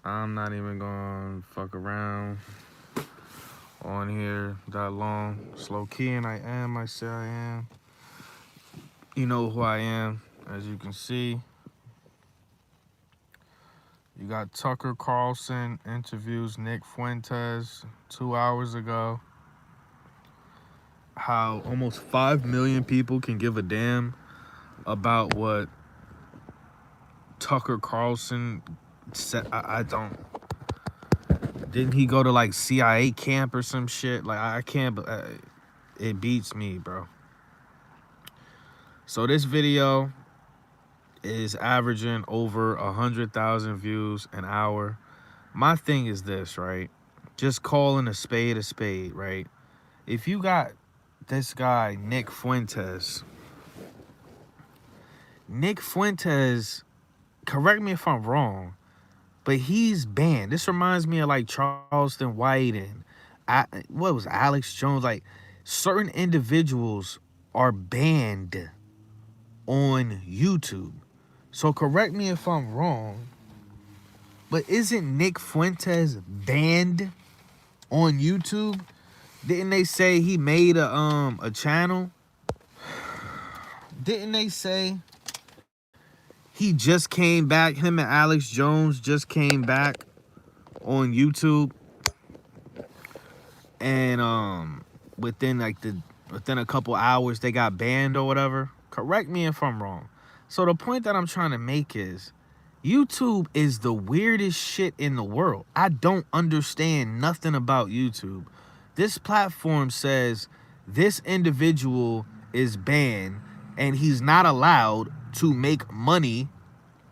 I'm not even gonna fuck around on here that long. Slow key, and I am. I say I am. You know who I am, as you can see. You got Tucker Carlson interviews Nick Fuentes 2 hours ago. How almost 5 million people can give a damn about what Tucker Carlson said. I don't. Didn't he go to like CIA camp or some shit? Like I can't. It beats me, bro. So this video is averaging over 100,000 views an hour. My thing is this, right? Just calling a spade, right? If you got this guy, Nick Fuentes, correct me if I'm wrong, but he's banned. This reminds me of like Charleston White and what was Alex Jones. Like certain individuals are banned on YouTube. So correct me if I'm wrong, but isn't Nick Fuentes banned on YouTube? Didn't they say he made a channel? Didn't they say he just came back? Him and Alex Jones just came back on YouTube, and within a couple hours they got banned or whatever. Correct me if I'm wrong. So the point that I'm trying to make is YouTube is the weirdest shit in the world. I don't understand nothing about YouTube. This platform says this individual is banned and he's not allowed to make money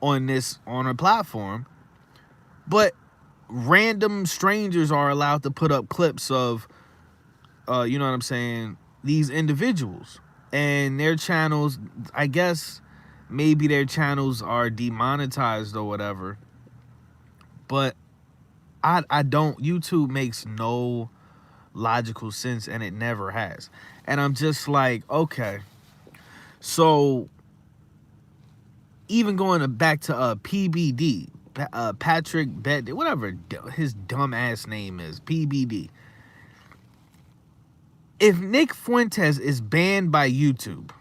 on a platform, but random strangers are allowed to put up clips of you know what I'm saying, these individuals and their channels. I guess maybe their channels are demonetized or whatever, but I don't. YouTube makes no logical sense, and it never has. And I'm just like, okay, so even going back to PBD, Patrick Bet, whatever his dumb ass name is, PBD. If Nick Fuentes is banned by YouTube,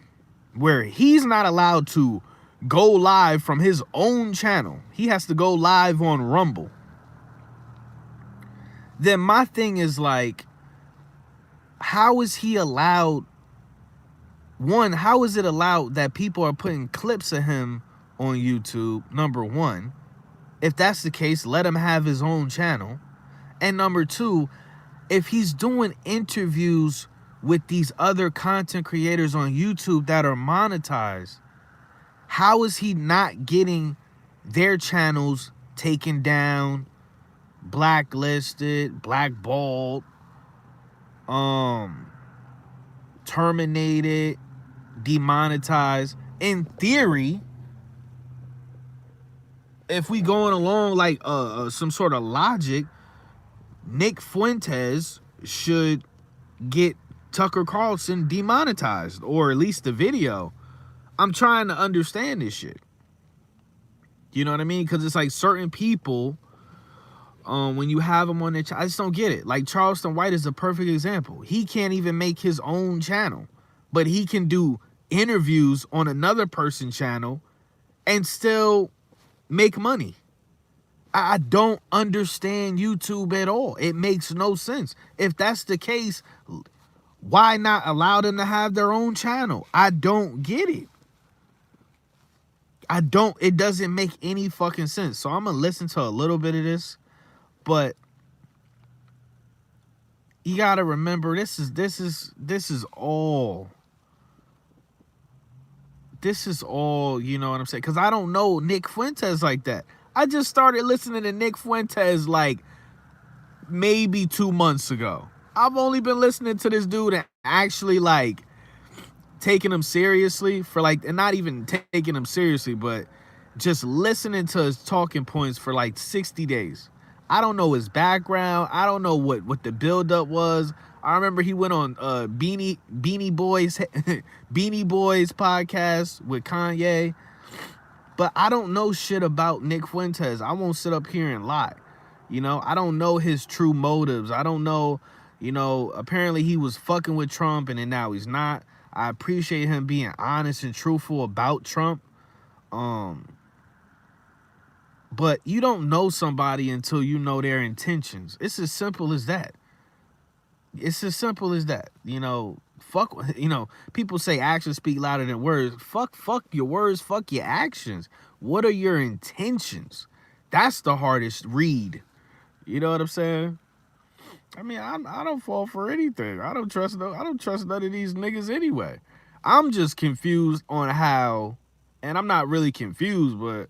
where he's not allowed to go live from his own channel, he has to go live on Rumble, then my thing is like, how is he allowed? One, how is it allowed that people are putting clips of him on YouTube? Number one, if that's the case, let him have his own channel. And number two, if he's doing interviews with these other content creators on YouTube that are monetized, how is he not getting their channels taken down, blacklisted, blackballed, terminated, demonetized? In theory, if we going along like some sort of logic, Nick Fuentes should get Tucker Carlson demonetized, or at least the video. I'm trying to understand this shit. You know what I mean? Because it's like certain people, when you have them on their channel, I just don't get it. Like Charleston White is a perfect example. He can't even make his own channel, but he can do interviews on another person's channel and still make money. I don't understand YouTube at all. It makes no sense. If that's the case, why not allow them to have their own channel? I don't get it. It doesn't make any fucking sense. So I'm gonna listen to a little bit of this, but you gotta remember, this is all, you know what I'm saying? Because I don't know Nick Fuentes like that. I just started listening to Nick Fuentes like maybe 2 months ago. I've only been listening to this dude and actually like taking him seriously for like, and not even taking him seriously, but just listening to his talking points for like 60 days. I don't know his background. I don't know what the buildup was. I remember he went on Beanie Boys podcast with Kanye. But I don't know shit about Nick Fuentes. I won't sit up here and lie. You know, I don't know his true motives. I don't know, apparently he was fucking with Trump and then now he's not. I appreciate him being honest and truthful about Trump. Um, but you don't know somebody until you know their intentions. It's as simple as that. It's as simple as that. Fuck, people say actions speak louder than words. Fuck your words, fuck your actions. What are your intentions? That's the hardest read. You know what I'm saying? I mean, I don't fall for anything. I don't trust none of these niggas anyway. I'm just confused on how, and I'm not really confused, but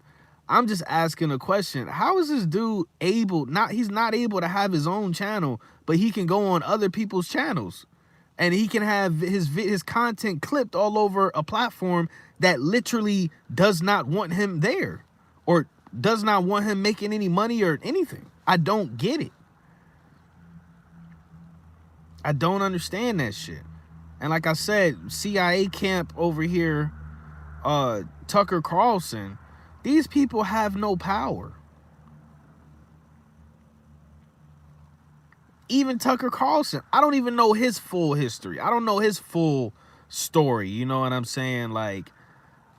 I'm just asking a question. How is this dude he's not able to have his own channel, but he can go on other people's channels and he can have his content clipped all over a platform that literally does not want him there or does not want him making any money or anything. I don't get it. I don't understand that shit. And like I said, CIA camp over here, Tucker Carlson, these people have no power. Even Tucker Carlson, I don't even know his full history. I don't know his full story. You know what I'm saying? Like,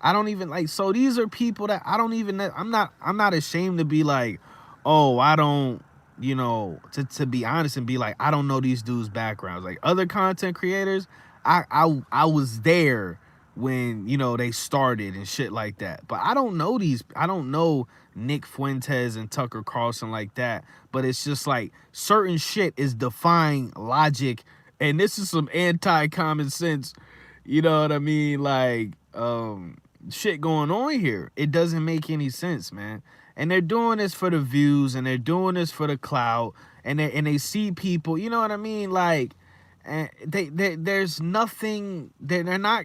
I don't even so these are people that I don't even, I'm not ashamed to be like, oh, I don't, to be honest and be like, I don't know these dudes' backgrounds. Like other content creators, I was there when, they started and shit like that. But I don't know Nick Fuentes and Tucker Carlson like that. But it's just like certain shit is defying logic. And this is some anti-common sense, you know what I mean? Like, shit going on here. It doesn't make any sense, man. And they're doing this for the views and they're doing this for the clout and they see people, you know what I mean? Like, and there's nothing, they're not,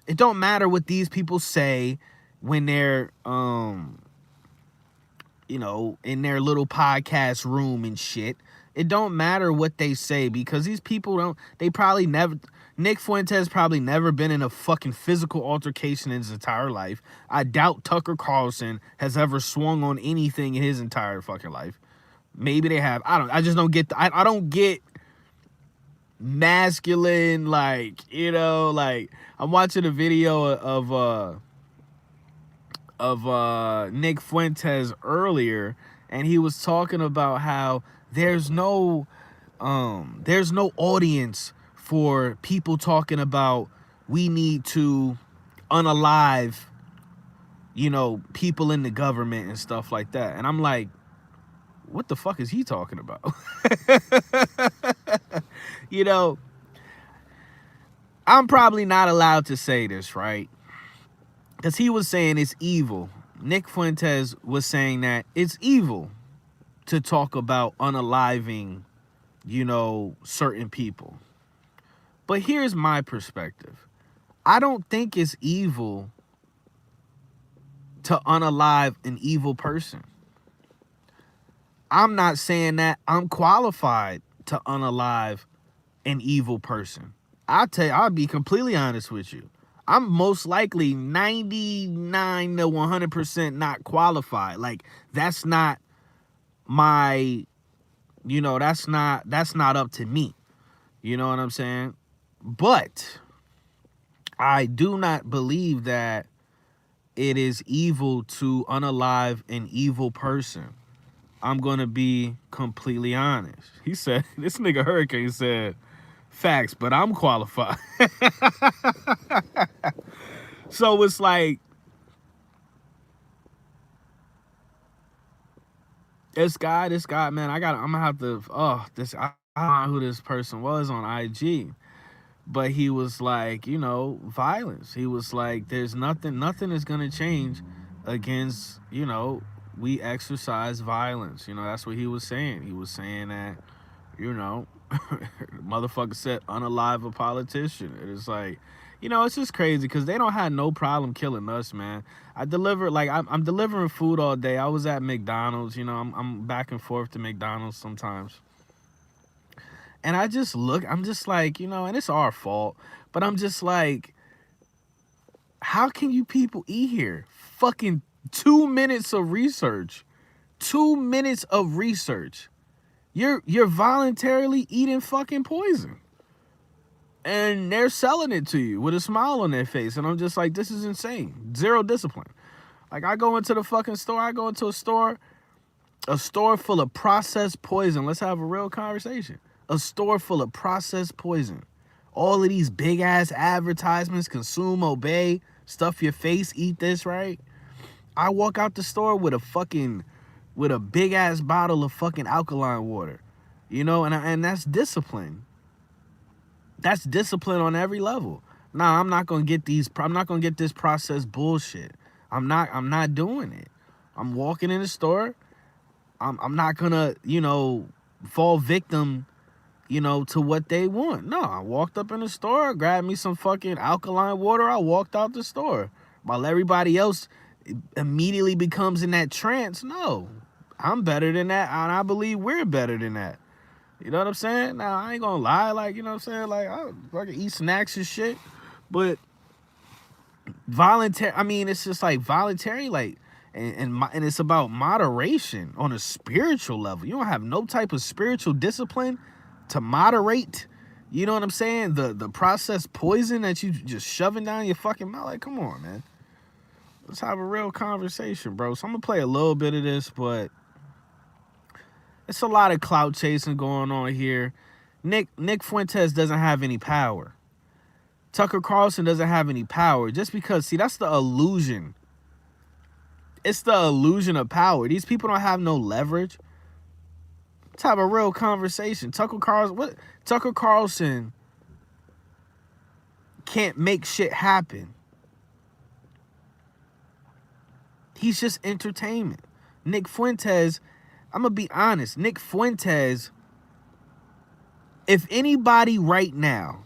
it don't matter what these people say when they're in their little podcast room and shit. It don't matter what they say because these people Nick Fuentes probably never been in a fucking physical altercation in his entire life. I doubt Tucker Carlson has ever swung on anything in his entire fucking life. Maybe they have. I just don't get, I don't get masculine, like, like I'm watching a video of Nick Fuentes earlier, and he was talking about how there's no audience for people talking about we need to unalive, people in the government and stuff like that. And I'm like, what the fuck is he talking about? I'm probably not allowed to say this, right? Because he was saying it's evil. Nick Fuentes was saying that it's evil to talk about unaliving, certain people. But here's my perspective. I don't think it's evil to unalive an evil person. I'm not saying that I'm qualified to unalive an evil person. I'll be completely honest with you. I'm most likely 99 to 100% not qualified. Like, that's not my, that's not up to me. You know what I'm saying? But I do not believe that it is evil to unalive an evil person. I'm going to be completely honest. He said, this nigga Hurricane said, facts, but I'm qualified. So it's like, this guy, man, I'm gonna have to, I don't know who this person was on IG, but he was like, violence. He was like, there's nothing is gonna change against, we exercise violence. That's what he was saying. He was saying that, motherfucker said unalive a politician. It is like, it's just crazy because they don't have no problem killing us, man. I'm delivering food all day. I was at McDonald's, I'm back and forth to McDonald's sometimes. And I'm just like, and it's our fault, but I'm just like, how can you people eat here? Fucking 2 minutes of research. 2 minutes of research, you're voluntarily eating fucking poison. And they're selling it to you with a smile on their face. And I'm just like, this is insane. Zero discipline. Like, I go into the fucking store. I go into a store full of processed poison. Let's have a real conversation. A store full of processed poison. All of these big-ass advertisements, consume, obey, stuff your face, eat this, right? I walk out the store with a big-ass bottle of fucking alkaline water. You know, and that's discipline. That's discipline on every level. Nah, I'm not gonna get this processed bullshit. I'm not doing it. I'm walking in the store. I'm not gonna, fall victim, to what they want. No, I walked up in the store, grabbed me some fucking alkaline water. I walked out the store. While everybody else immediately becomes in that trance. No, I'm better than that, and I believe we're better than that. You know what I'm saying? Now, I ain't gonna lie, like, you know what I'm saying? Like, I fucking eat snacks and shit. But it's just like voluntary, like, and it's about moderation on a spiritual level. You don't have no type of spiritual discipline to moderate, you know what I'm saying? The processed poison that you just shoving down your fucking mouth. Like, come on, man. Let's have a real conversation, bro. So I'm gonna play a little bit of this, but it's a lot of clout chasing going on here. Nick Fuentes doesn't have any power. Tucker Carlson doesn't have any power. Just because, see, that's the illusion. It's the illusion of power. These people don't have no leverage. Let's have a real conversation. Tucker Carlson can't make shit happen. He's just entertainment. Nick Fuentes, I'm going to be honest. Nick Fuentes, if anybody right now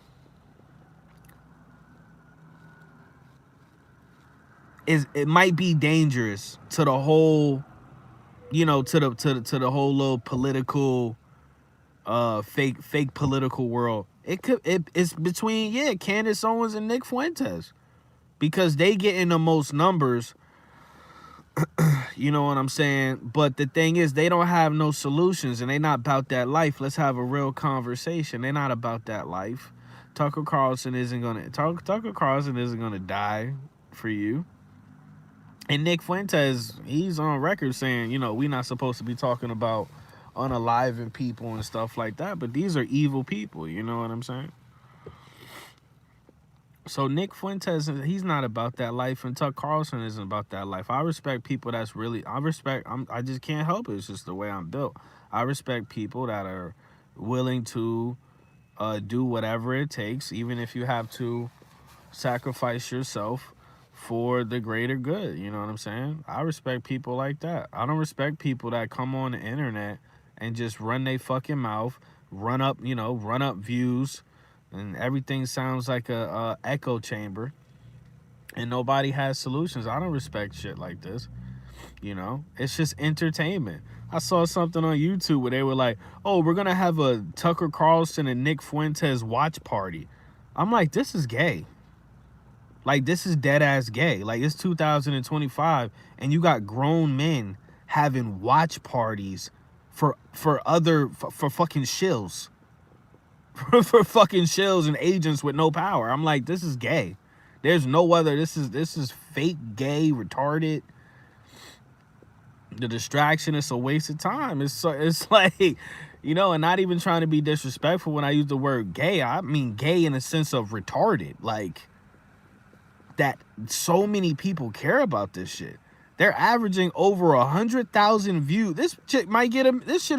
it might be dangerous to the whole, to the whole little political, fake political world. It's between, Candace Owens and Nick Fuentes, because they get in the most numbers. You know what I'm saying? But the thing is, they don't have no solutions, and they not about that life. Let's have a real conversation. They're not about that life. Tucker Carlson isn't gonna die for you. And Nick Fuentes, he's on record saying, we're not supposed to be talking about unaliving people and stuff like that. But these are evil people. You know what I'm saying? So Nick Fuentes, he's not about that life, and Tucker Carlson isn't about that life. I respect people I just can't help it. It's just the way I'm built. I respect people that are willing to do whatever it takes, even if you have to sacrifice yourself for the greater good. You know what I'm saying? I respect people like that. I don't respect people that come on the internet and just run their fucking mouth, run up views, and everything sounds like a echo chamber, and nobody has solutions. I don't respect shit like this. It's just entertainment. I saw something on YouTube where they were like, oh, we're gonna have a Tucker Carlson and Nick Fuentes watch party. I'm like, this is gay. Like, this is dead ass gay. Like, it's 2025 and you got grown men having watch parties for fucking shills. For fucking shills and agents with no power. I'm like, this is gay. There's no other. This is fake gay, retarded. The distraction is a waste of time. It's like, and not even trying to be disrespectful when I use the word gay. I mean gay in the sense of retarded. Like, that so many people care about this shit. They're averaging over 100,000 views. This shit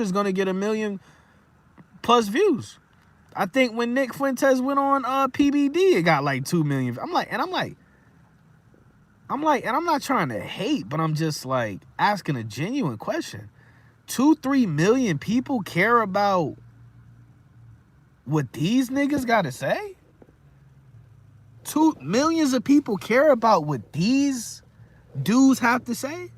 is gonna get 1 million plus views. I think when Nick Fuentes went on PBD, it got like 2 million. I'm not trying to hate, but I'm just like asking a genuine question. 2-3 million people care about what these niggas gotta say? 2 millions of people care about what these dudes have to say?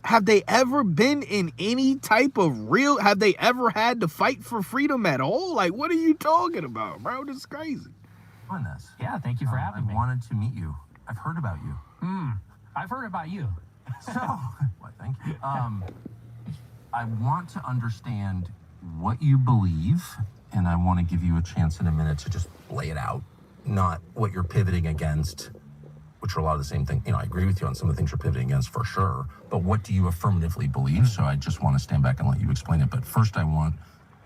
Have they ever been in any type of have they ever had to fight for freedom at all? Like, what are you talking about, bro? This is crazy. Doing this. Yeah, thank you for having me. I wanted to meet you. I've heard about you. I've heard about you. So, Thank you. I want to understand what you believe, and I want to give you a chance in a minute to just lay it out, not what you're pivoting against, which are a lot of the same thing. I agree with you on some of the things you're pivoting against for sure, but what do you affirmatively believe? So I just want to stand back and let you explain it. But first I want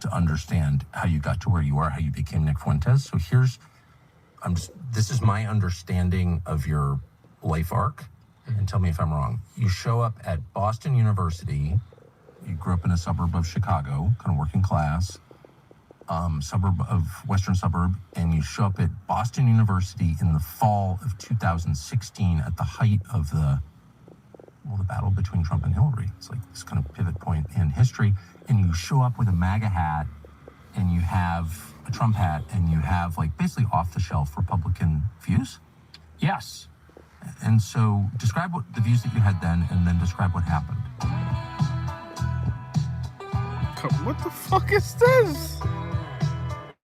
to understand how you got to where you are, how you became Nick Fuentes. So this is my understanding of your life arc, and tell me if I'm wrong. You show up at Boston University. You grew up in a suburb of Chicago, kind of working class, western suburb, and you show up at Boston University in the fall of 2016 at the height of the battle between Trump and Hillary. It's like this kind of pivot point in history, and you show up with a MAGA hat, and you have a Trump hat, and you have like basically off-the-shelf Republican views? Yes. And so describe what the views that you had then, and then describe what happened. What the fuck is this?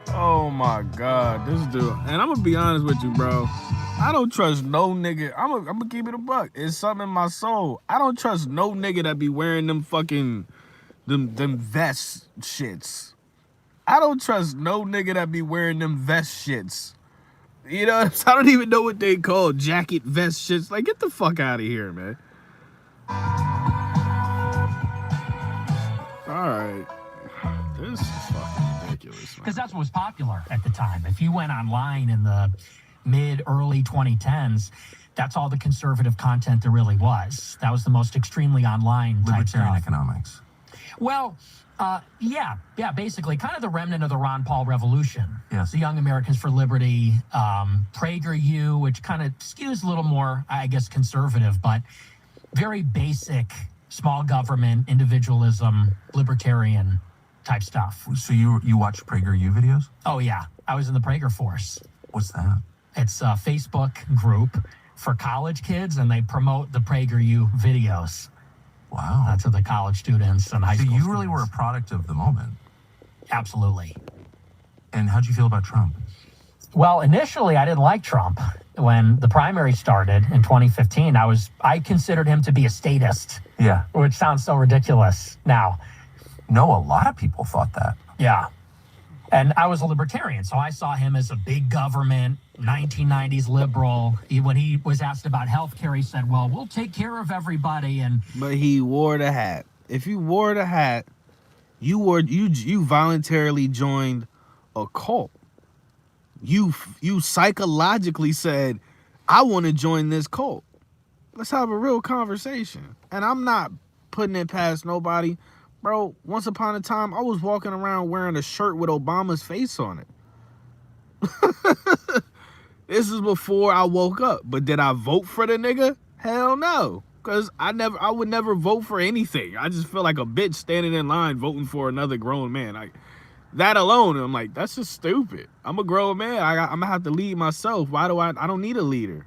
Oh my God, this dude. And I'm gonna be honest with you, bro. I don't trust no nigga. I'm gonna keep it a buck. It's something in my soul. I don't trust no nigga that be wearing them fucking them vest shits. I don't trust no nigga that be wearing them vest shits. You know, I don't even know what they call jacket vest shits. Like, get the fuck out of here, man. All right. This is fucking ridiculous, because that's what was popular at the time. If you went online in the early 2010s, that's all the conservative content there really was. That was the most extremely online type stuff. Libertarian economics. Well, yeah, basically, kind of the remnant of the Ron Paul revolution. Yes. The Young Americans for Liberty, PragerU, which kind of skews a little more, I guess, conservative, but very basic, small government, individualism, libertarian type stuff. So you watch PragerU videos? Oh, yeah. I was in the Prager Force. What's that? It's a Facebook group for college kids, and they promote the PragerU videos. Wow. To the college students and high school students. So you really were a product of the moment. Absolutely. And how'd you feel about Trump? Well, initially, I didn't like Trump. When the primary started in 2015, I considered him to be a statist. Yeah. Which sounds so ridiculous now. No, a lot of people thought that. Yeah. And I was a libertarian, so I saw him as a big government, 1990s liberal. When he was asked about health care, he said, well, we'll take care of everybody. But he wore the hat. If you wore the hat, you voluntarily joined a cult. You psychologically said, I want to join this cult. Let's have a real conversation. And I'm not putting it past nobody. Bro, once upon a time, I was walking around wearing a shirt with Obama's face on it. This is before I woke up. But did I vote for the nigga? Hell no. Because I would never vote for anything. I just feel like a bitch standing in line voting for another grown man. Like, that alone, I'm like, that's just stupid. I'm a grown man. I'm going to have to lead myself. Why do I don't need a leader.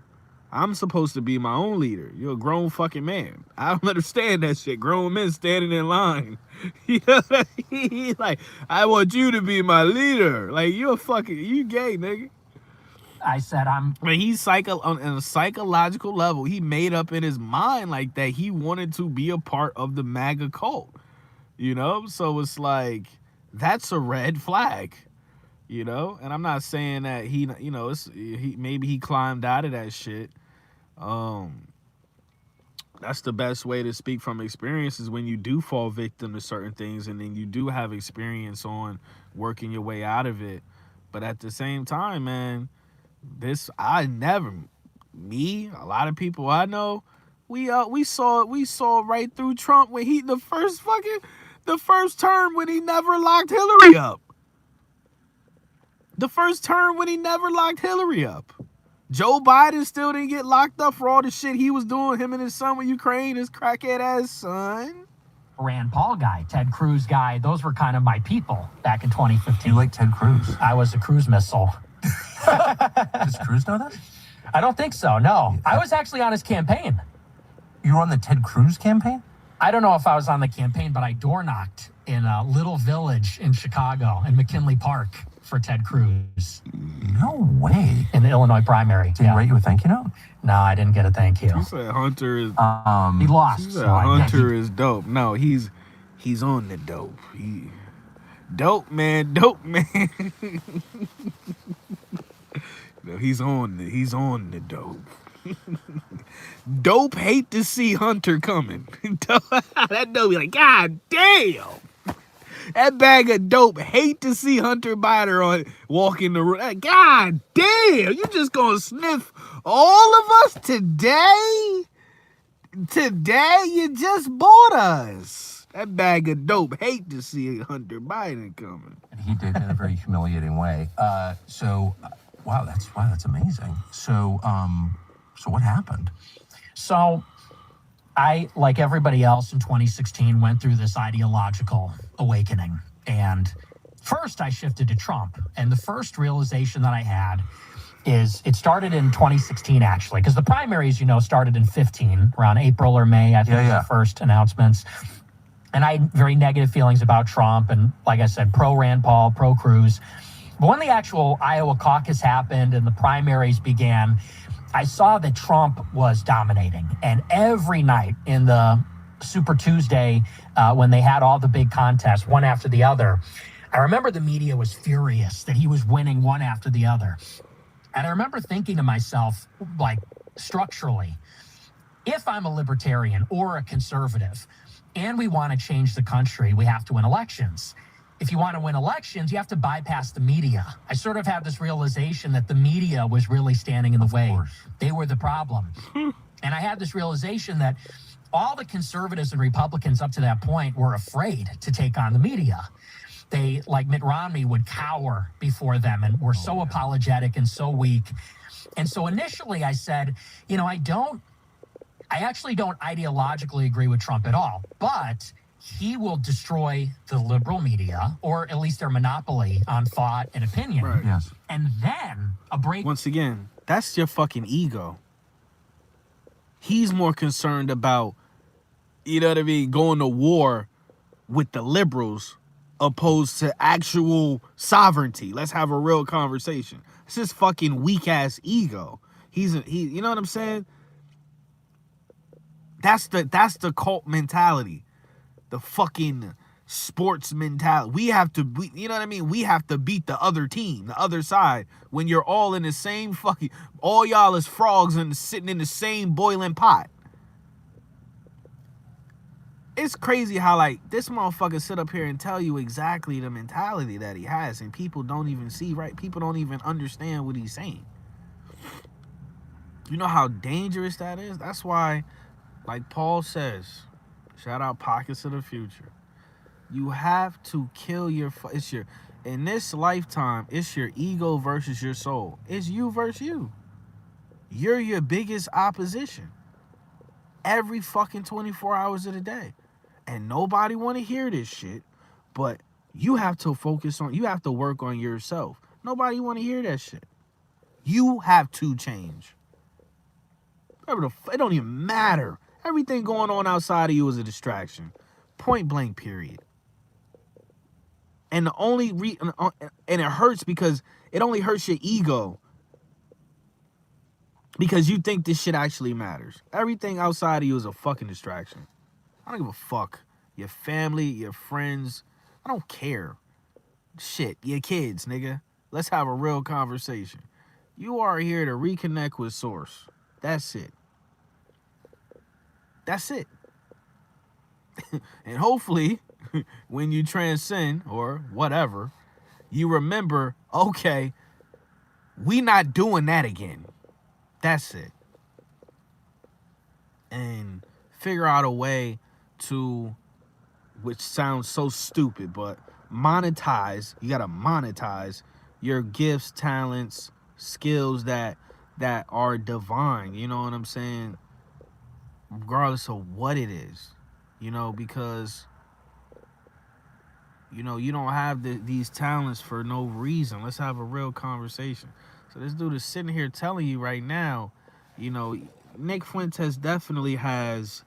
I'm supposed to be my own leader. You're a grown fucking man. I don't understand that shit. Grown men standing in line. You know what I mean? Like, I want you to be my leader. Like, you gay, nigga. I said But he's on a psychological level. He made up in his mind like that he wanted to be a part of the MAGA cult. You know? So it's like, that's a red flag. You know, and I'm not saying that maybe he climbed out of that shit. That's the best way to speak from experience is when you do fall victim to certain things and then you do have experience on working your way out of it. But at the same time, man, a lot of people I know, we saw right through Trump when the first term when he never locked Hillary up. The first term when he never locked Hillary up. Joe Biden still didn't get locked up for all the shit he was doing, him and his son with Ukraine, his crackhead ass son. Rand Paul guy, Ted Cruz guy, those were kind of my people back in 2015. You like Ted Cruz? I was a cruise missile. Does Cruz know that? I don't think so, no. I was actually on his campaign. You were on the Ted Cruz campaign? I don't know if I was on the campaign, but I door knocked in a little village in Chicago, in McKinley Park. for Ted Cruz No way. in the Illinois primary. Did he write you a thank you note? No, I didn't get a thank you. You said Hunter is. He lost. You said So Hunter is dope. No, he's on the dope. Dope man. No, he's on the dope. Dope hate to see Hunter coming. That dope be like, God damn. That bag of dope hate to see Hunter Biden walking the road. God damn, you just gonna sniff all of us today? Today you just bought us. That bag of dope hate to see Hunter Biden coming. He did in a very humiliating way. Wow, that's amazing. So what happened? So I, like everybody else in 2016, went through this ideological awakening. And first I shifted to Trump. And the first realization that I had is it started in 2016, actually, because the primaries, started in 15, around April or May, I think was the first announcements. And I had very negative feelings about Trump. And like I said, pro Rand Paul, pro Cruz. But when the actual Iowa caucus happened and the primaries began, I saw that Trump was dominating. And every night in the Super Tuesday, when they had all the big contests, one after the other, I remember the media was furious that he was winning one after the other. And I remember thinking to myself, like, structurally, if I'm a libertarian or a conservative and we want to change the country, we have to win elections. If you want to win elections, you have to bypass the media. I sort of had this realization that the media was really standing in the way. They were the problem. And I had this realization that all the conservatives and Republicans up to that point were afraid to take on the media. They, like Mitt Romney, would cower before them and were so apologetic and so weak. And so initially I said, I actually don't ideologically agree with Trump at all, but he will destroy the liberal media, or at least their monopoly on thought and opinion. Right. Yes. And then a break. Once again, that's your fucking ego. He's more concerned about, going to war with the liberals opposed to actual sovereignty. Let's have a real conversation. It's his fucking weak ass ego. You know what I'm saying? That's the cult mentality. The fucking sports mentality. We have to beat the other team, the other side, when you're all in the same fucking, all y'all is frogs and sitting in the same boiling pot. It's crazy how, like, this motherfucker sit up here and tell you exactly the mentality that he has, and people don't even see, right? People don't even understand what he's saying. You know how dangerous that is? That's why, like Paul says, shout out Pockets of the Future, you have to kill in this lifetime, it's your ego versus your soul. It's you versus you. You're your biggest opposition every fucking 24 hours of the day. And nobody want to hear this shit, but you have to work on yourself. Nobody want to hear that shit. You have to change. It don't even matter. Everything going on outside of you is a distraction. Point blank, period. And the only and it hurts because it only hurts your ego. Because you think this shit actually matters. Everything outside of you is a fucking distraction. I don't give a fuck. Your family, your friends, I don't care. Shit, your kids, nigga. Let's have a real conversation. You are here to reconnect with Source. That's it. That's it. And hopefully, when you transcend or whatever, you remember, okay, we not doing that again. That's it. And figure out a way to, which sounds so stupid, but monetize. You got to monetize your gifts, talents, skills that are divine. You know what I'm saying? Regardless of what it is, because, you don't have these talents for no reason. Let's have a real conversation. So this dude is sitting here telling you right now, Nick Fuentes definitely has,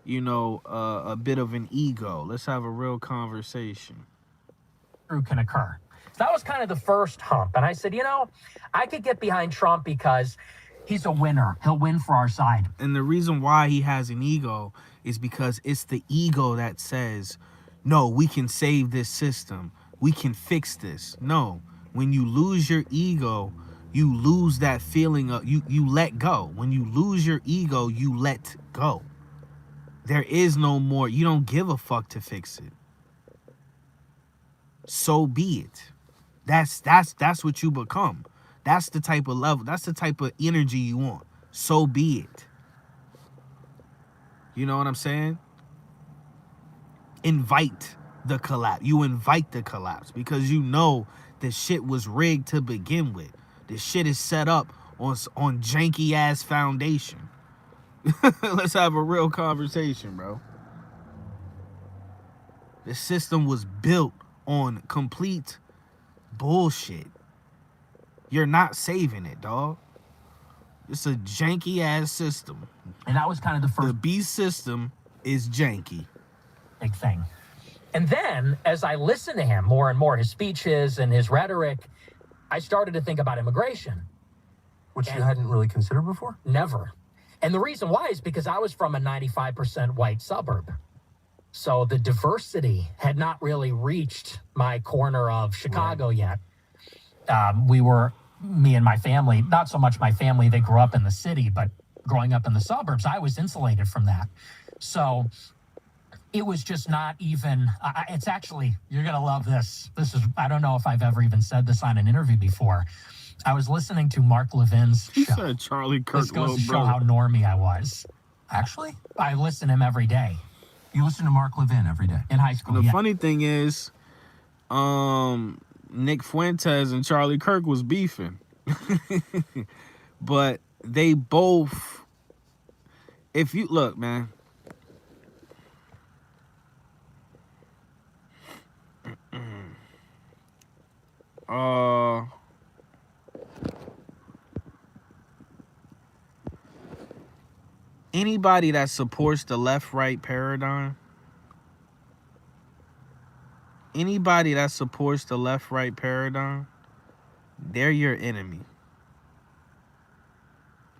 a bit of an ego. Let's have a real conversation. Can occur. That was kind of the first hump. And I said, I could get behind Trump because he's a winner. He'll win for our side. And the reason why he has an ego is because it's the ego that says, no, we can save this system. We can fix this. No, when you lose your ego, you lose that feeling of, you let go. When you lose your ego, you let go. There is no more. You don't give a fuck to fix it. So be it. That's what you become. That's the type of level. That's the type of energy you want. So be it. You know what I'm saying? Invite the collapse. You invite the collapse because you know the shit was rigged to begin with. The shit is set up on janky ass foundation. Let's have a real conversation, bro. The system was built on complete bullshit. You're not saving it, dog. It's a janky ass system. And that was kind of the first The beast system is janky. big thing. And then, as I listened to him more and more, his speeches and his rhetoric, I started to think about immigration. Which you hadn't really considered before? Never. And the reason why is because I was from a 95% white suburb. So the diversity had not really reached my corner of Chicago yet. Me and my family, not so much my family, they grew up in the city, but growing up in the suburbs, I was insulated from that. So it was just not even, it's actually, you're going to love this. I don't know if I've ever even said this on an interview before. I was listening to Mark Levin's show. He said Charlie Kirk. This goes to show how normie I was. Actually? I listen to him every day. You listen to Mark Levin every day? In high school, The funny thing is, Nick Fuentes and Charlie Kirk was beefing. But they both, if you look, man. Anybody that supports the left-right paradigm, they're your enemy.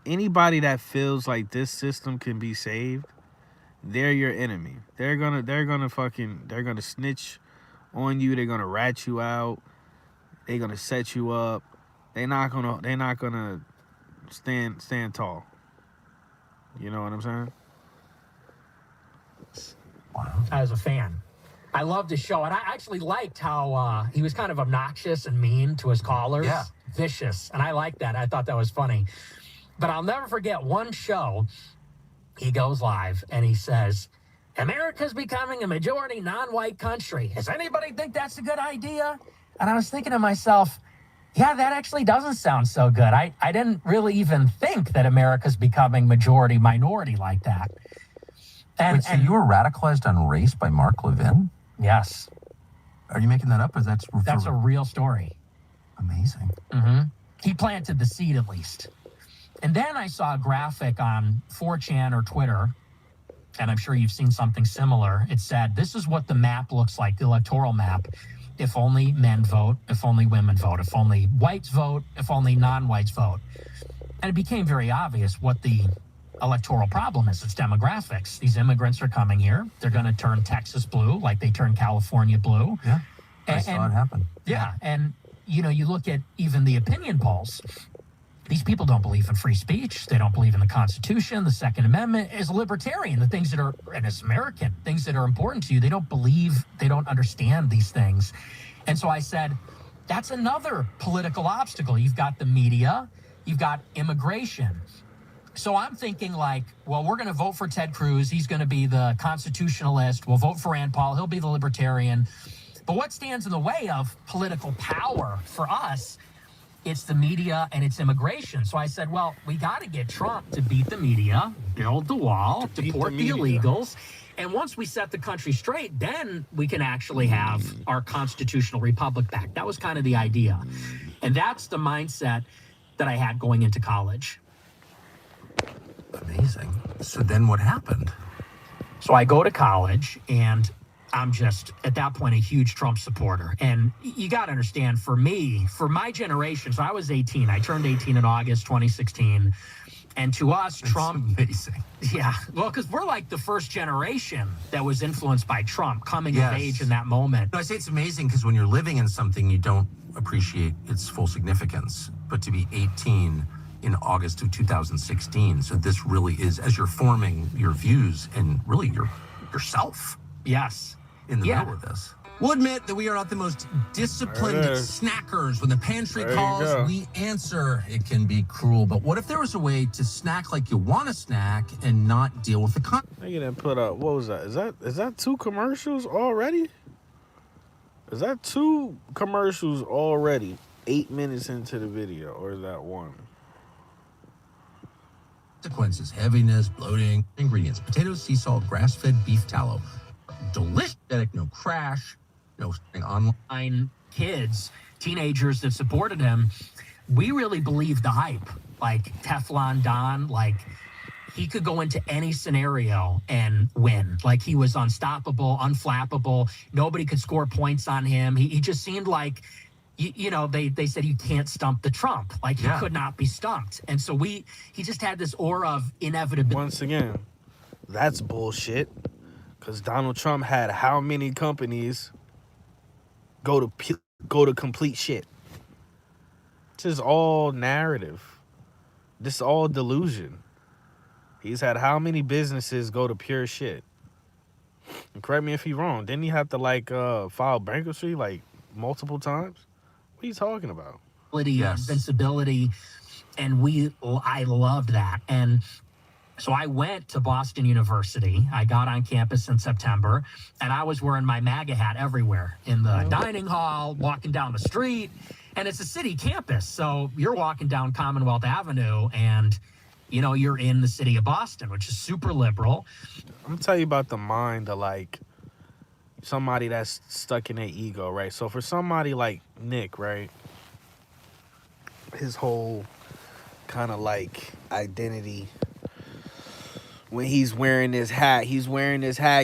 Anybody that feels like this system can be saved, they're your enemy. They're gonna snitch on you. They're gonna rat you out. They're gonna set you up. They're not gonna stand tall. You know what I'm saying? Wow. I was a fan. I loved his show, and I actually liked how he was kind of obnoxious and mean to his callers. Yeah. Vicious, and I liked that. I thought that was funny. But I'll never forget one show. He goes live, and he says, America's becoming a majority non-white country. Does anybody think that's a good idea? And I was thinking to myself, yeah, that actually doesn't sound so good. I didn't really even think that America's becoming majority minority like that. Wait, so you were radicalized on race by Mark Levin? Yes. Are you making that up, or that's a real story. Amazing? Mm-hmm. He planted the seed, at least. And then I saw a graphic on 4chan or Twitter, and I'm sure you've seen something similar. It said, this is what the map looks like, the electoral map. If only men vote, if only women vote, if only whites vote, if only non-whites vote. And it became very obvious what the electoral problem is. It's demographics. These immigrants are coming here. They're going to turn Texas blue like they turned California blue. Yeah, I saw it happen. Yeah, and you look at even the opinion polls. These people don't believe in free speech. They don't believe in the Constitution. The Second Amendment is libertarian. The things that are, and as American, things that are important to you, they don't believe, they don't understand these things. And so I said, that's another political obstacle. You've got the media, you've got immigration. So I'm thinking like, well, we're going to vote for Ted Cruz. He's going to be the constitutionalist. We'll vote for Rand Paul. He'll be the libertarian. But what stands in the way of political power for us? It's the media and it's immigration. So I said, well, we got to get Trump to beat the media, build the wall, deport the illegals. And once we set the country straight, then we can actually have our constitutional republic back. That was kind of the idea. And that's the mindset that I had going into college. Amazing. So then what happened? So I go to college, and I'm just at that point a huge Trump supporter. And you got to understand, for me, for my generation, so I was 18. I turned 18 in August 2016. And to us, That's Trump, amazing. yeah, well, because we're like the first generation that was influenced by Trump coming Yes. of age in that moment. I say it's amazing because when you're living in something, you don't appreciate its full significance. But to be 18 in August of 2016, so this really is, as you're forming your views and really yourself Yes. in the Yeah. middle of this. We'll admit that we are not the most disciplined There it is. snackers. When the pantry There you calls, go. we answer. It can be cruel, but what if there was a way to snack like you want to snack and not deal with the Nigga didn't put up. What was that? Is that 2 commercials already? Is that 2 commercials already? 8 minutes into the video, or is that 1? consequences? Heaviness, bloating. Ingredients: potatoes, sea salt, grass-fed beef tallow. Delicious. No crash. No online. Kids, teenagers that supported him, we really believed the hype. Like Teflon Don, like he could go into any scenario and win. Like he was unstoppable, unflappable. Nobody could score points on him. He just seemed like, you know, they said you can't stump the Trump. Like he could not be stumped. And so he just had this aura of inevitability. Once again, that's bullshit. Because Donald Trump had how many companies go to complete shit? This is all narrative. This is all delusion. He's had how many businesses go to pure shit? And correct me if he's wrong. Didn't he have to file bankruptcy like multiple times? What are you talking about? Invincibility, and I loved that. And so I went to Boston University. I got on campus in September, and I was wearing my MAGA hat everywhere, in the dining hall, walking down the street. And it's a city campus, so you're walking down Commonwealth Avenue, and you know you're in the city of Boston, which is super liberal. I'm gonna tell you about the mind of like somebody that's stuck in their ego, right? So for somebody like Nick, right, his whole kind of like identity, when he's wearing this hat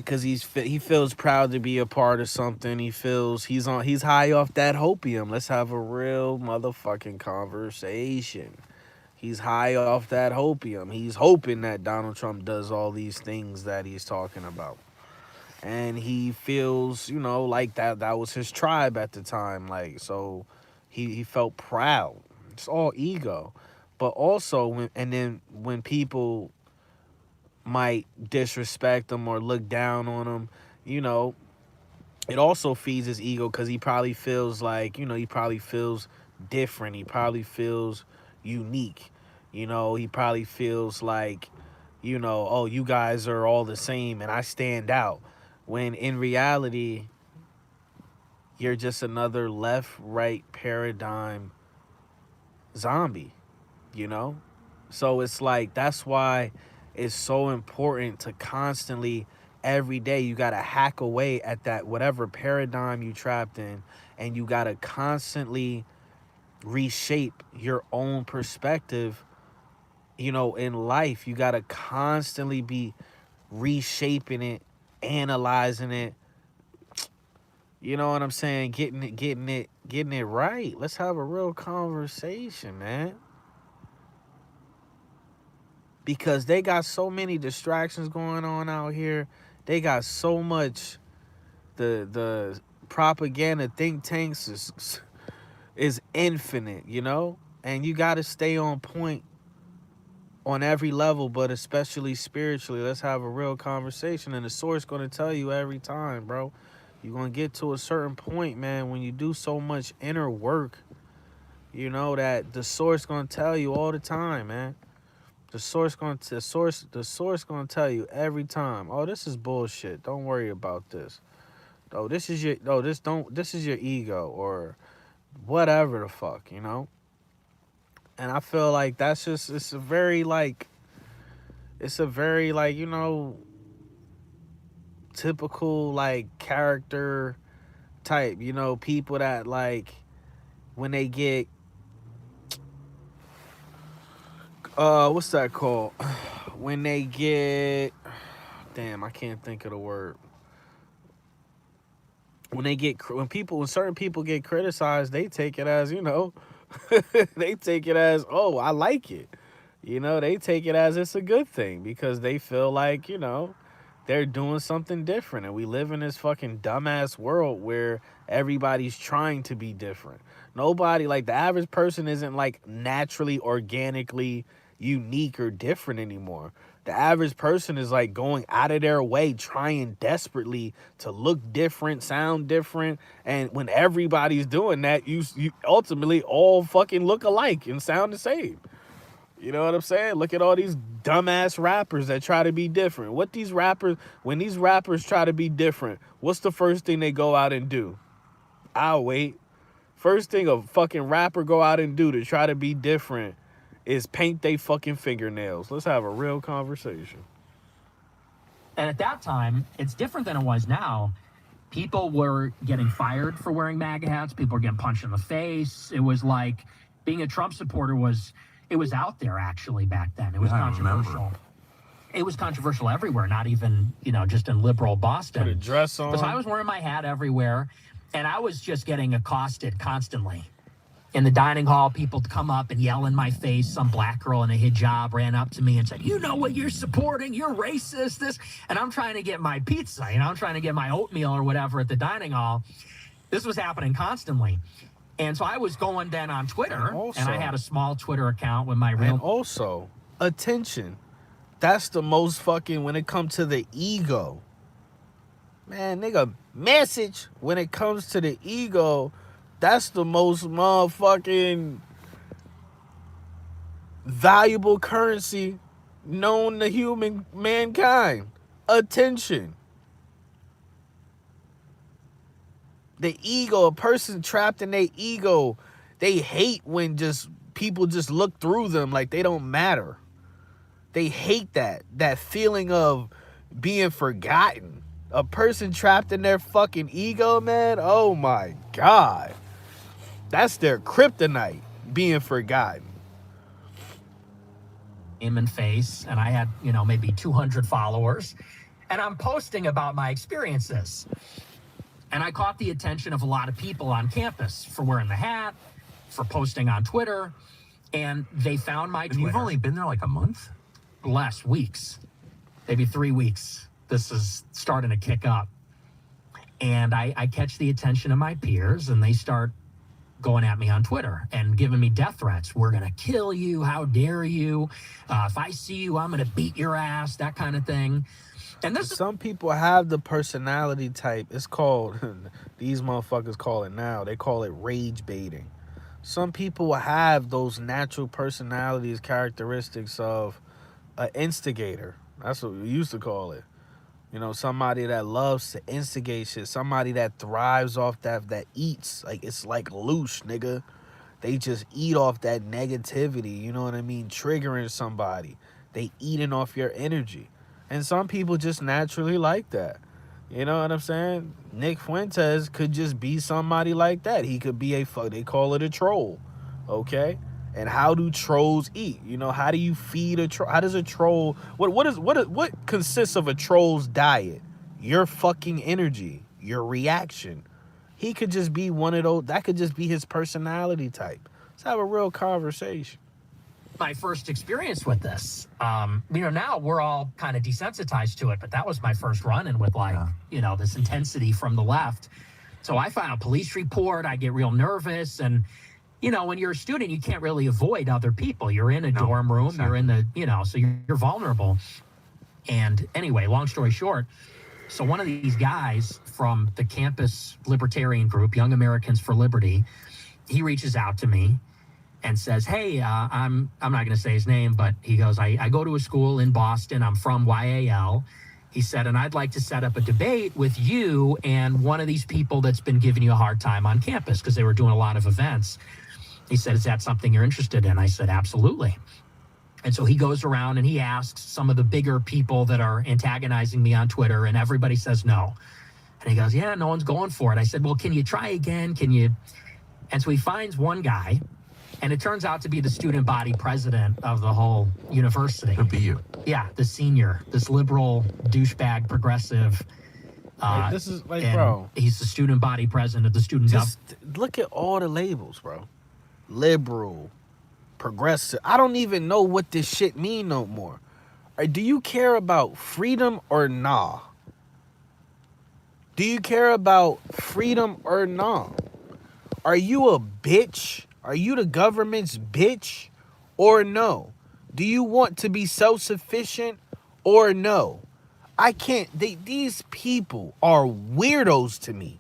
because he feels proud to be a part of something. He feels he's high off that hopium. Let's have a real motherfucking conversation. He's high off that hopium. He's hoping that Donald Trump does all these things that he's talking about. And he feels, you know, like that was his tribe at the time. Like, so he felt proud. It's all ego. But also, when people might disrespect him or look down on him, you know, it also feeds his ego because he probably feels like, you know, he probably feels different. He probably feels unique. You know, he probably feels like, you know, oh, you guys are all the same and I stand out. When in reality, you're just another left-right paradigm zombie, you know? So it's like, that's why it's so important to constantly, every day, you got to hack away at that whatever paradigm you trapped in, and you got to constantly reshape your own perspective, you know, in life. You got to constantly be reshaping it, analyzing it, you know what I'm saying, getting it right. Let's have a real conversation, man. Because they got so many distractions going on out here. They got so much, the propaganda think tanks is infinite, you know? And you got to stay on point on every level, but especially spiritually. Let's have a real conversation. And the source going to tell you every time, bro. You're going to get to a certain point, man, when you do so much inner work, you know, that the source going to tell you all the time, man. The source gonna tell you every time. Oh, this is bullshit. Don't worry about this. Oh, this is your ego or whatever the fuck, you know. And I feel like that's just it's a very like you know, typical like character type. You know, people that like when they get what's that called? When they get, damn, I can't think of the word. when certain people get criticized, they take it as, they take it as, oh, I like it. They take it as it's a good thing because they feel like, they're doing something different. And we live in this fucking dumbass world where everybody's trying to be different. Nobody, like the average person isn't like naturally, organically unique or different anymore. The average person is like going out of their way, trying desperately to look different, sound different. And when everybody's doing that, you ultimately all fucking look alike and sound the same. You know what I'm saying? Look at all these dumbass rappers that try to be different. When these rappers try to be different, what's the first thing they go out and do? I'll wait. First thing a fucking rapper go out and do to try to be different is paint they fucking fingernails. Let's have a real conversation. And at that time, it's different than it was now. People were getting fired for wearing MAGA hats. People were getting punched in the face. It was like being a Trump supporter was out there actually back then. It was controversial. It was controversial everywhere, not even, just in liberal Boston. Put a dress on. Because I was wearing my hat everywhere, and I was just getting accosted constantly. In the dining hall, people would come up and yell in my face. Some black girl in a hijab ran up to me and said, "You know what you're supporting? You're racist, this." And I'm trying to get my pizza, I'm trying to get my oatmeal or whatever at the dining hall. This was happening constantly. And so I was going then on Twitter, and I had a small Twitter account with my real... And also, attention. That's the most fucking, when it comes to the ego. Man, nigga, message. When it comes to the ego, that's the most motherfucking valuable currency known to mankind. Attention. The ego, a person trapped in their ego, they hate when people just look through them like they don't matter. They hate that feeling of being forgotten. A person trapped in their fucking ego, man, oh my God. That's their kryptonite, being forgotten. Name and face, and I had, maybe 200 followers, and I'm posting about my experiences. And I caught the attention of a lot of people on campus for wearing the hat, for posting on Twitter, and they found my Twitter. You've only been there like a month? Less weeks, maybe 3 weeks. This is starting to kick up. And I catch the attention of my peers, and they start going at me on Twitter and giving me death threats. "We're going to kill you. How dare you? If I see you, I'm going to beat your ass," that kind of thing. And some people have the personality type. It's called, these motherfuckers call it now, they call it rage baiting. Some people have those natural personalities, characteristics of an instigator. That's what we used to call it. Somebody that loves to instigate shit. Somebody that thrives off that eats. Like, it's like loose, nigga. They just eat off that negativity, you know what I mean? Triggering somebody. They eating off your energy. And some people just naturally like that. You know what I'm saying? Nick Fuentes could just be somebody like that. He could be they call it a troll. Okay? And how do trolls eat? How do you feed a troll? How does a troll... What consists of a troll's diet? Your fucking energy. Your reaction. He could just be one of those... That could just be his personality type. Let's have a real conversation. My first experience with this. Now we're all kind of desensitized to it, but that was my first run-in with this intensity from the left. So I filed a police report. I get real nervous. And, when you're a student, you can't really avoid other people. You're in a dorm room. Exactly. You're in the, so you're vulnerable. And anyway, long story short, so one of these guys from the campus libertarian group, Young Americans for Liberty, he reaches out to me and says, "Hey, I'm not going to say his name, but he goes, I go to a school in Boston. I'm from YAL." He said, "And I'd like to set up a debate with you and one of these people that's been giving you a hard time on campus," because they were doing a lot of events. He said, "Is that something you're interested in?" I said, "Absolutely." And so he goes around and he asks some of the bigger people that are antagonizing me on Twitter, and everybody says no. And he goes, "Yeah, no one's going for it." I said, "Well, can you try again? Can you?" And so he finds one guy. And it turns out to be the student body president of the whole university. Could be you. Yeah, the senior, this liberal, douchebag, progressive Like, this is like, and bro. he's the student body president of the student Just look at all the labels, bro. Liberal, progressive. I don't even know what this shit mean no more. Do you care about freedom or nah? Do you care about freedom or nah? Are you a bitch? Are you the government's bitch or no? Do you want to be self-sufficient or no? I can't. These people are weirdos to me.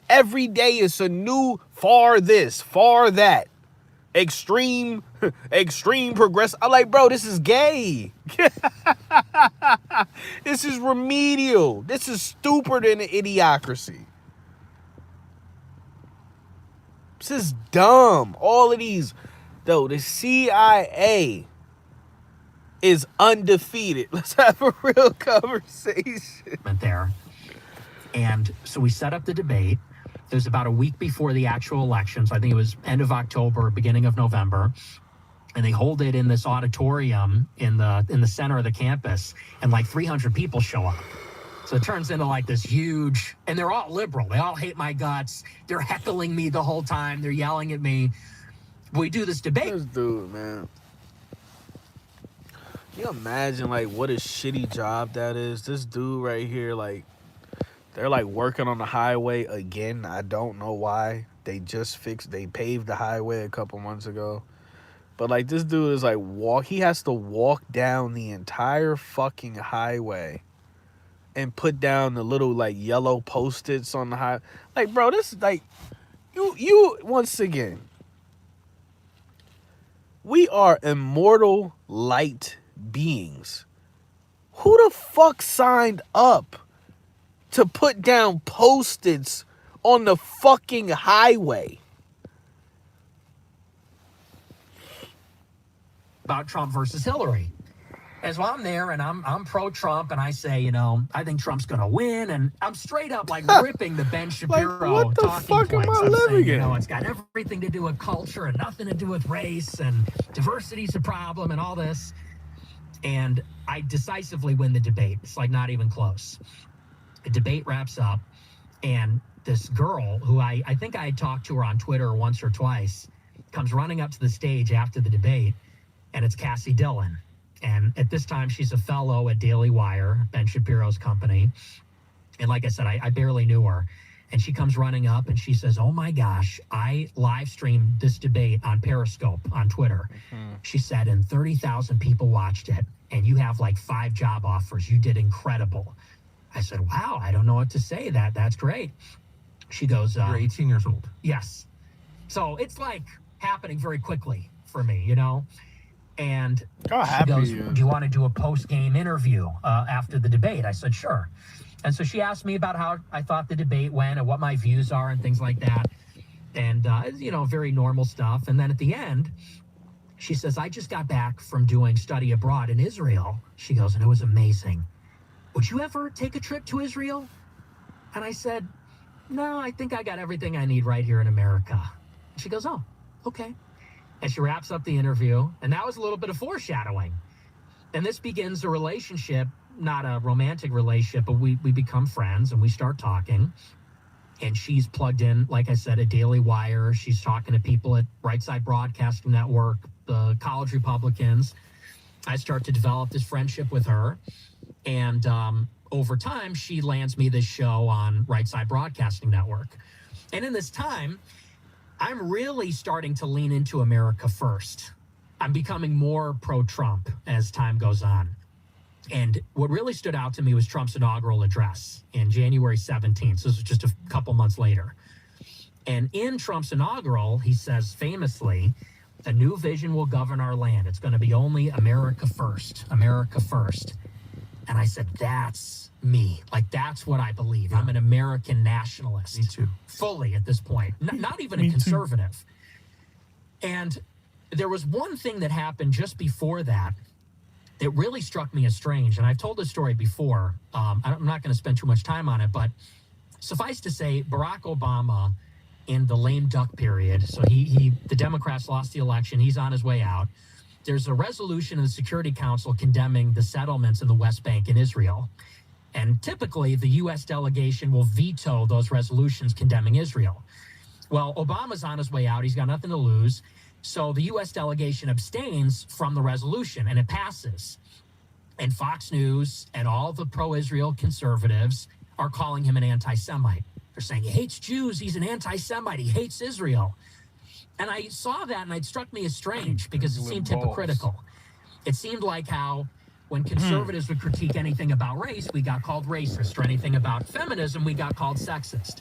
Every day is a new far this, far that. Extreme progress. I'm like, bro, this is gay. This is remedial. This is stupider than idiocracy. This is dumb. All of these, though, the CIA is undefeated. Let's have a real conversation. there. And so we set up the debate. It was about a week before the actual election. So I think it was end of October, beginning of November. And they hold it in this auditorium in the center of the campus, and like 300 people show up. So it turns into like this huge, and they're all liberal. They all hate my guts. They're heckling me the whole time. They're yelling at me. We do this debate. This dude, man. Can you imagine like what a shitty job that is? This dude right here, like, they're like working on the highway again. I don't know why. They paved the highway a couple months ago. But like this dude is like he has to walk down the entire fucking highway and put down the little like yellow post-its on the highway. Like, bro, this is like, you once again, we are immortal light beings. Who the fuck signed up to put down post-its on the fucking highway? About Trump versus Hillary. And so I'm there and I'm pro-Trump, and I say, I think Trump's gonna win, and I'm straight up like ripping the Ben Shapiro like, what the talking fuck am points. I I'm living saying, in? it's got everything to do with culture and nothing to do with race, and diversity's a problem and all this. And I decisively win the debate. It's like not even close. The debate wraps up, and this girl who I think I had talked to her on Twitter once or twice comes running up to the stage after the debate, and it's Cassie Dillon. And at this time, she's a fellow at Daily Wire, Ben Shapiro's company. And like I said, I barely knew her. And she comes running up and she says, oh my gosh, I live streamed this debate on Periscope on Twitter. Mm-hmm. She said, and 30,000 people watched it, and you have like 5 job offers. You did incredible. I said, wow, I don't know what to say. That's great. She goes, you're 18 years old. Yes. So it's like happening very quickly for me, And she goes, do you want to do a post-game interview after the debate? I said, sure. And so she asked me about how I thought the debate went and what my views are and things like that. And, very normal stuff. And then at the end, she says, I just got back from doing study abroad in Israel. She goes, and it was amazing. Would you ever take a trip to Israel? And I said, no, I think I got everything I need right here in America. She goes, oh, okay. And she wraps up the interview, and that was a little bit of foreshadowing. And this begins a relationship, not a romantic relationship, but we become friends, and we start talking. And she's plugged in, like I said, at Daily Wire. She's talking to people at Right Side Broadcasting Network, the college Republicans. I start to develop this friendship with her. And over time, she lands me this show on Right Side Broadcasting Network. And in this time, I'm really starting to lean into America first. I'm becoming more pro-Trump as time goes on. And what really stood out to me was Trump's inaugural address in January 17th. So this was just a couple months later. And in Trump's inaugural, he says famously, a new vision will govern our land. It's going to be only America first, America first. And I said, that's me. Like, that's what I believe. Yeah. I'm an American nationalist. Me too. Fully at this point. Not even a conservative. Too. And there was one thing that happened just before that really struck me as strange. And I've told this story before. I'm not going to spend too much time on it, but suffice to say, Barack Obama in the lame duck period, so the Democrats lost the election. He's on his way out. There's a resolution in the Security Council condemning the settlements in the West Bank in Israel. And typically, the U.S. delegation will veto those resolutions condemning Israel. Well, Obama's on his way out. He's got nothing to lose. So the U.S. delegation abstains from the resolution, and it passes. And Fox News and all the pro-Israel conservatives are calling him an anti-Semite. They're saying he hates Jews. He's an anti-Semite. He hates Israel. And I saw that, and it struck me as strange because it seemed hypocritical. It seemed like how when conservatives would critique anything about race, we got called racist, or anything about feminism, we got called sexist.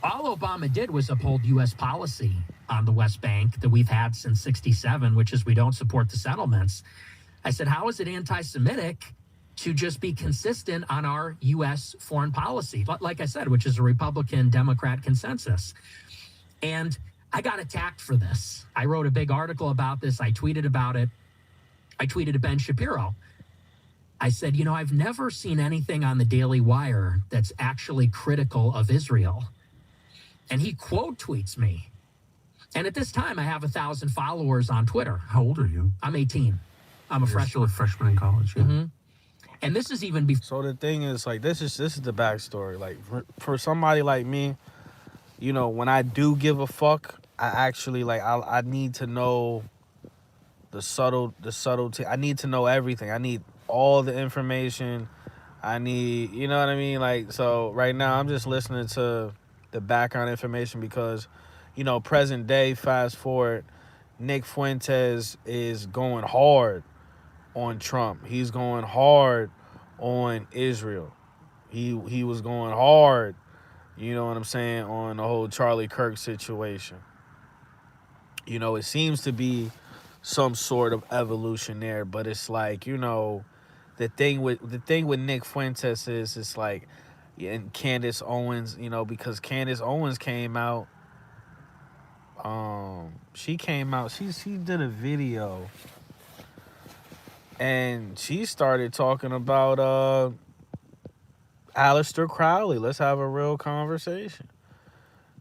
All Obama did was uphold U.S. policy on the West Bank that we've had since '67, which is we don't support the settlements. I said, how is it anti-Semitic to just be consistent on our U.S. foreign policy? Like I said, which is a Republican-Democrat consensus. And I got attacked for this. I wrote a big article about this. I tweeted about it. I tweeted to Ben Shapiro. I said, I've never seen anything on the Daily Wire that's actually critical of Israel. And he quote tweets me. And at this time, I have 1,000 followers on Twitter. How old are you? I'm 18. I'm a freshman. Still a freshman in college. Yeah. Mm-hmm. And this is even before. So the thing is, like, this is the backstory. Like, for somebody like me, when I do give a fuck, I actually, like, I need to know the subtlety. I need to know everything. I need all the information. I need, you know what I mean? Like, so right now I'm just listening to the background information because, present day, fast forward, Nick Fuentes is going hard on Trump. He's going hard on Israel. He was going hard, you know what I'm saying, on the whole Charlie Kirk situation. It seems to be some sort of evolution there, but it's like, the thing with Nick Fuentes is it's like, and Candace Owens, because Candace Owens came out, she did a video and she started talking about Aleister Crowley. Let's have a real conversation.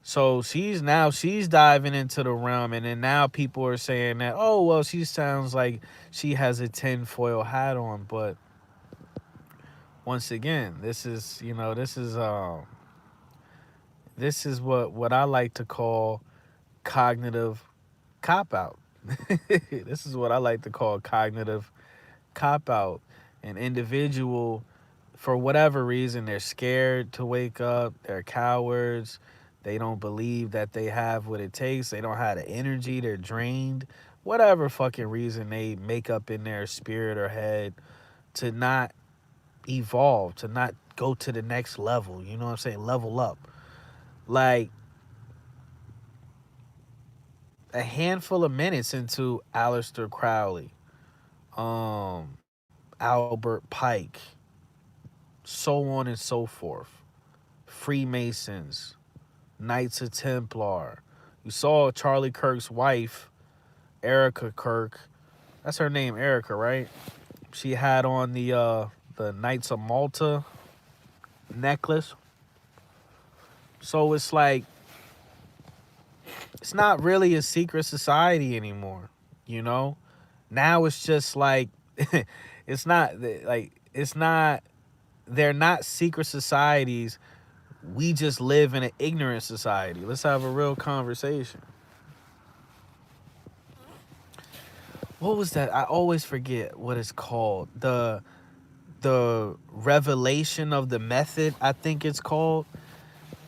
So she's diving into the realm, and then now people are saying that, oh, well, she sounds like she has a tinfoil hat on. But once again, this is what I like to call cognitive cop-out. This is what I like to call cognitive cop-out. An individual, for whatever reason, they're scared to wake up, they're cowards, they don't believe that they have what it takes. They don't have the energy. They're drained. Whatever fucking reason they make up in their spirit or head to not evolve, to not go to the next level. You know what I'm saying? Level up. Like, a handful of minutes into Aleister Crowley, Albert Pike, so on and so forth, Freemasons, Knights of Templar. You saw Charlie Kirk's wife, Erica Kirk. That's her name, Erica, right? She had on the Knights of Malta necklace. So it's like, it's not really a secret society anymore, Now it's just like, they're not secret societies. We just live in an ignorant society. Let's have a real conversation. What was that? I always forget what it's called. The revelation of the method, I think it's called.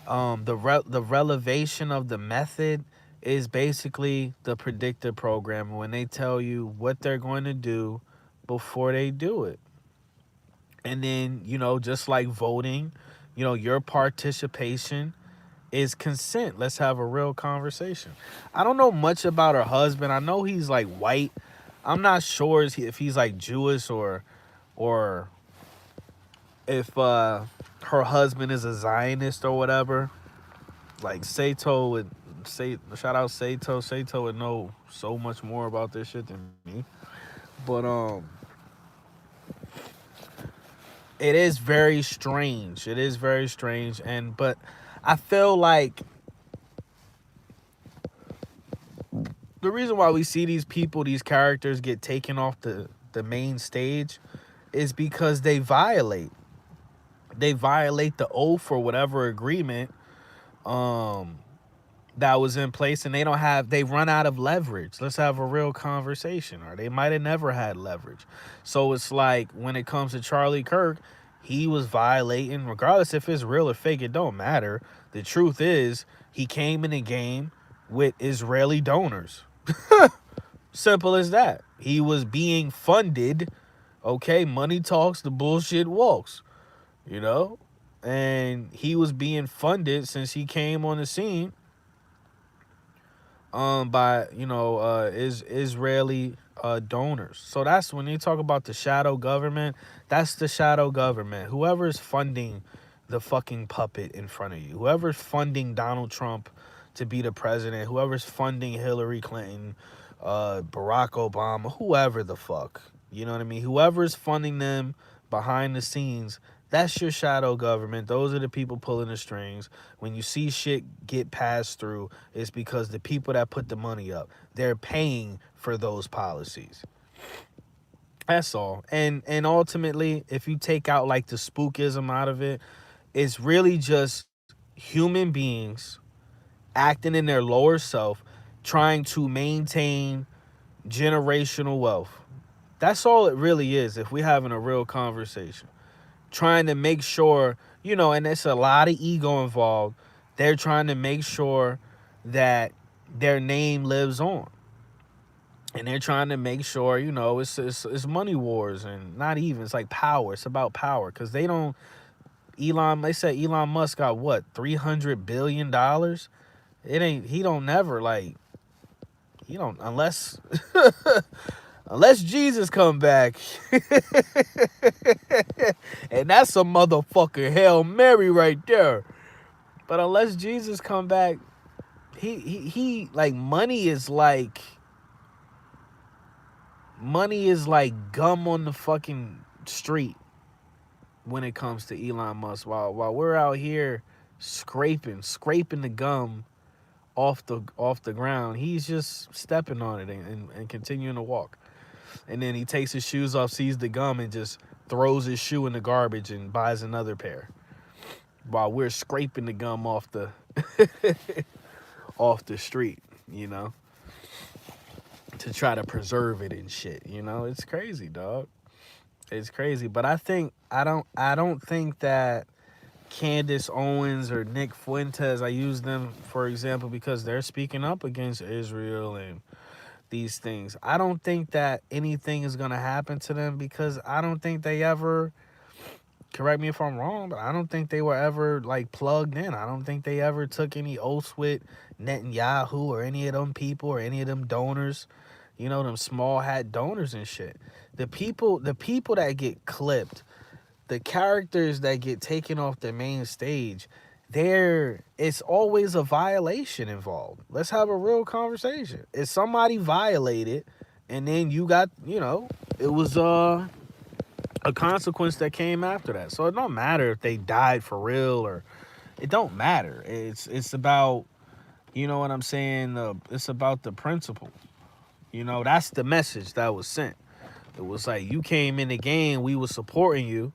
The revelation of the method is basically the predictive program when they tell you what they're going to do before they do it. And then, just like voting, your participation is consent. Let's have a real conversation. I don't know much about her husband. I know he's like white. I'm not sure if he's like Jewish or if her husband is a Zionist or whatever. Like Sato would say, shout out Sato. Sato would know so much more about this shit than me. But it is very strange. It is very strange. But I feel like the reason why we see these people, these characters get taken off the main stage is because they violate. they violate the oath or whatever agreement that was in place, and they run out of leverage. Let's have a real conversation. Or they might have never had leverage. So it's like when it comes to Charlie Kirk, he was violating, regardless if it's real or fake, it don't matter. The truth is, he came in the game with Israeli donors. Simple as that. He was being funded. Okay, money talks, the bullshit walks. You know? And he was being funded since he came on the scene by, Israeli donors. So that's when you talk about the shadow government, that's the shadow government. Whoever's funding the fucking puppet in front of you, whoever's funding Donald Trump to be the president, whoever's funding Hillary Clinton, Barack Obama, whoever the fuck, you know what I mean? Whoever's funding them behind the scenes, that's your shadow government. Those are the people pulling the strings. When you see shit get passed through, it's because the people that put the money up, they're paying for those policies. That's all. And ultimately, if you take out like the spookism out of it, it's really just human beings acting in their lower self, trying to maintain generational wealth. That's all it really is if we're having a real conversation. Trying to make sure, and there's a lot of ego involved. They're trying to make sure that their name lives on. And they're trying to make sure, it's money wars, and not even, it's like power. It's about power. Because they said Elon Musk got what, $300 billion? Unless unless Jesus come back. And that's a motherfucking Hail Mary right there. But unless Jesus come back, he like money is like gum on the fucking street when it comes to Elon Musk. While we're out here scraping the gum off the ground, he's just stepping on it and continuing to walk. And then he takes his shoes off, sees the gum, and just throws his shoe in the garbage and buys another pair. While we're scraping the gum off the off the street, to try to preserve it and shit. It's crazy, dog. It's crazy. But I don't think that Candace Owens or Nick Fuentes, I use them for example because they're speaking up against Israel and these things. I don't think that anything is going to happen to them because I don't think they ever, correct me if I'm wrong, but I don't think they were ever like plugged in. I don't think they ever took any oaths with Netanyahu or any of them people or any of them donors, them small hat donors and shit. The people that get clipped, the characters that get taken off the main stage, it's always a violation involved. Let's have a real conversation. If somebody violated and then you got, it was a consequence that came after that. So it don't matter if they died for real or it don't matter. It's about, you know what I'm saying? It's about the principle. That's the message that was sent. It was like, you came in the game, we were supporting you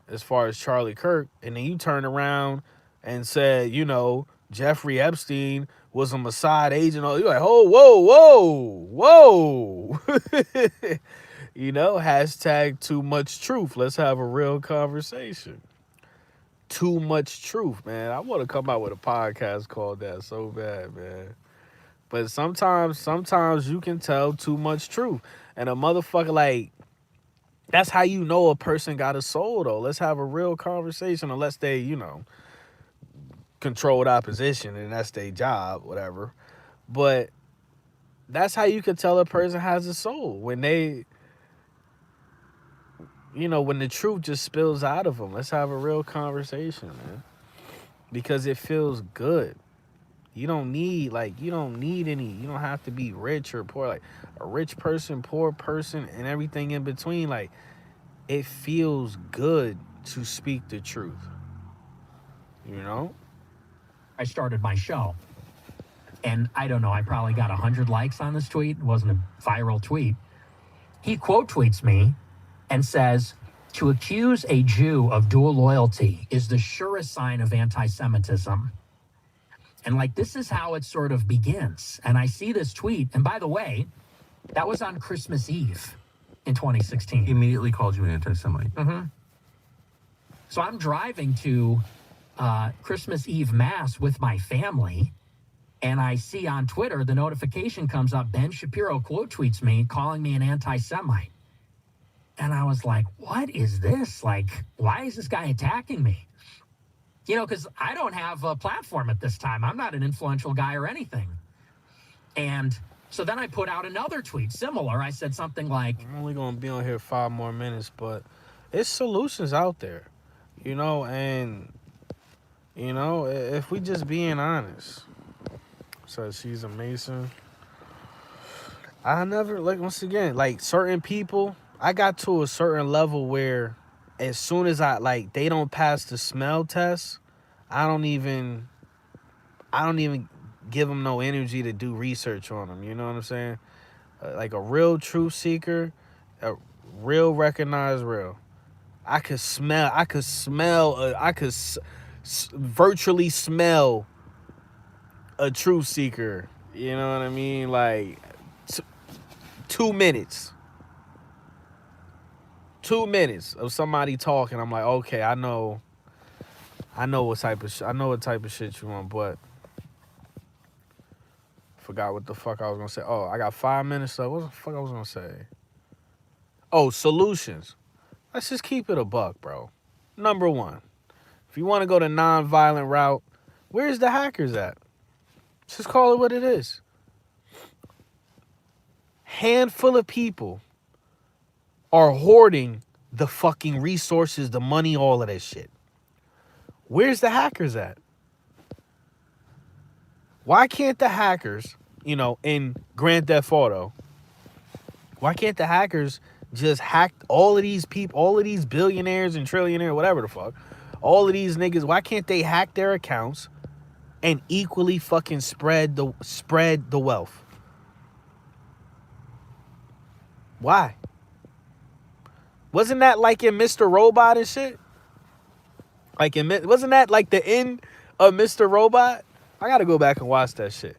as far as Charlie Kirk, and then you turn around and said, Jeffrey Epstein was a Mossad agent. You're like, oh, whoa. Hashtag too much truth. Let's have a real conversation. Too much truth, man. I want to come out with a podcast called that so bad, man. But sometimes you can tell too much truth. And a motherfucker, like, that's how you know a person got a soul, though. Let's have a real conversation, unless they, controlled opposition and that's their job, whatever. But that's how you can tell a person has a soul, when they, when the truth just spills out of them. Let's have a real conversation, man, because it feels good. You don't need any, you don't have to be rich or poor. Like a rich person, poor person, and everything in between. Like, it feels good to speak the truth. I started my show. And I don't know, I probably got 100 likes on this tweet. It wasn't a viral tweet. He quote tweets me and says, To accuse a Jew of dual loyalty is the surest sign of anti-Semitism. And like, this is how it sort of begins. And I see this tweet. And by the way, that was on Christmas Eve in 2016. He immediately called you an anti-Semite. So I'm driving to Christmas Eve Mass with my family. And I see on Twitter, the notification comes up, Ben Shapiro quote tweets me, calling me an anti-Semite. And I was like, what is this? Like, why is this guy attacking me? You know, because I don't have a platform at this time. I'm not an influential guy or anything. And so then I put out another tweet, similar. I said something like, I'm only going to be on here 5 more minutes, but it's solutions out there, you know, and, you know, if we just being honest. So she's a Mason. I never, like, once again, like, certain people, I got to a certain level where as soon as they don't pass the smell test, I don't even give them no energy to do research on them. You know what I'm saying? Like a real truth seeker, a real recognized real. I could virtually smell a truth seeker. You know what I mean? Like 2 minutes. 2 minutes of somebody talking, I'm like, okay, I know what type of shit you want, but forgot what the fuck I was gonna say. Oh, I got 5 minutes left. What the fuck I was gonna say? Oh, solutions. Let's just keep it a buck, bro. Number one, if you want to go the non-violent route, where's the hackers at? Just call it what it is. Handful of people are hoarding the fucking resources, the money, all of that shit. Where's the hackers at? Why can't the hackers, you know, in Grand Theft Auto, why can't the hackers just hack all of these people, all of these billionaires and trillionaires, whatever the fuck, all of these niggas, why can't they hack their accounts and equally fucking spread the wealth? Why? Wasn't that like in Mr. Robot and shit? Wasn't that like the end of Mr. Robot? I gotta go back and watch that shit.